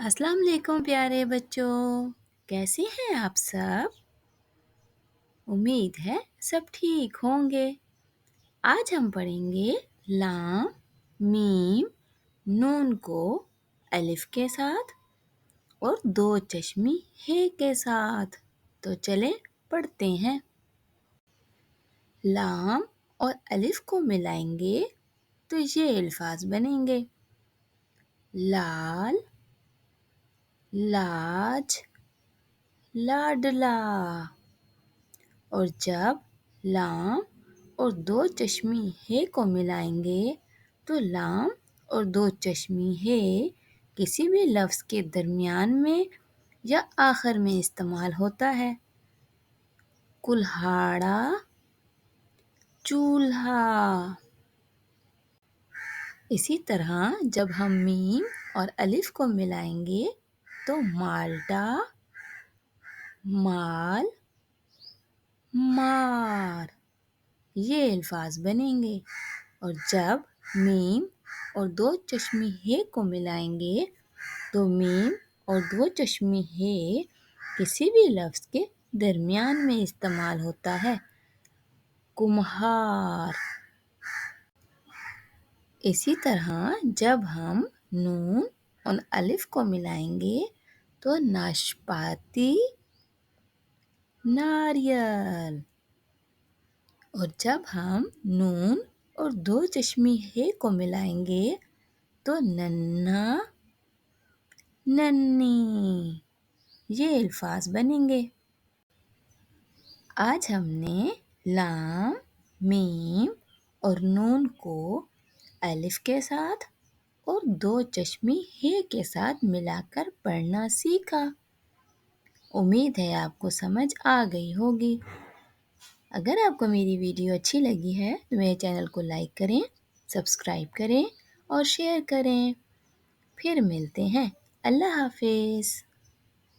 السلام علیکم پیارے بچوں، کیسے ہیں آپ سب؟ امید ہے سب ٹھیک ہوں گے۔ آج ہم پڑھیں گے لام، میم، نون کو الف کے ساتھ اور دو چشمی ہے کے ساتھ۔ تو چلیں پڑھتے ہیں۔ لام اور الف کو ملائیں گے تو یہ الفاظ بنیں گے: لال، لاج، لاڈلا۔ اور جب لام اور دو چشمی ہے کو ملائیں گے تو لام اور دو چشمی ہے کسی بھی لفظ کے درمیان میں یا آخر میں استعمال ہوتا ہے۔ کلہاڑا، چولہا۔ اسی طرح جب ہم میم اور الف کو ملائیں گے تو مالٹا، مال، مار، یہ الفاظ بنیں گے۔ اور جب میم اور دو چشمی ہے کو ملائیں گے تو میم اور دو چشمی ہے کسی بھی لفظ کے درمیان میں استعمال ہوتا ہے۔ کمہار۔ اسی طرح جب ہم نون اور الف کو ملائیں گے تو ناشپاتی، ناریل۔ اور جب ہم نون اور دو چشمی ہے کو ملائیں گے تو ننھا، ننھی، یہ الفاظ بنیں گے۔ آج ہم نے لام، میم اور نون کو الف کے ساتھ اور دو چشمی ہے کے ساتھ ملا کر پڑھنا سیکھا۔ امید ہے آپ کو سمجھ آ گئی ہوگی۔ اگر آپ کو میری ویڈیو اچھی لگی ہے تو میرے چینل کو لائک کریں، سبسکرائب کریں اور شیئر کریں۔ پھر ملتے ہیں۔ اللہ حافظ۔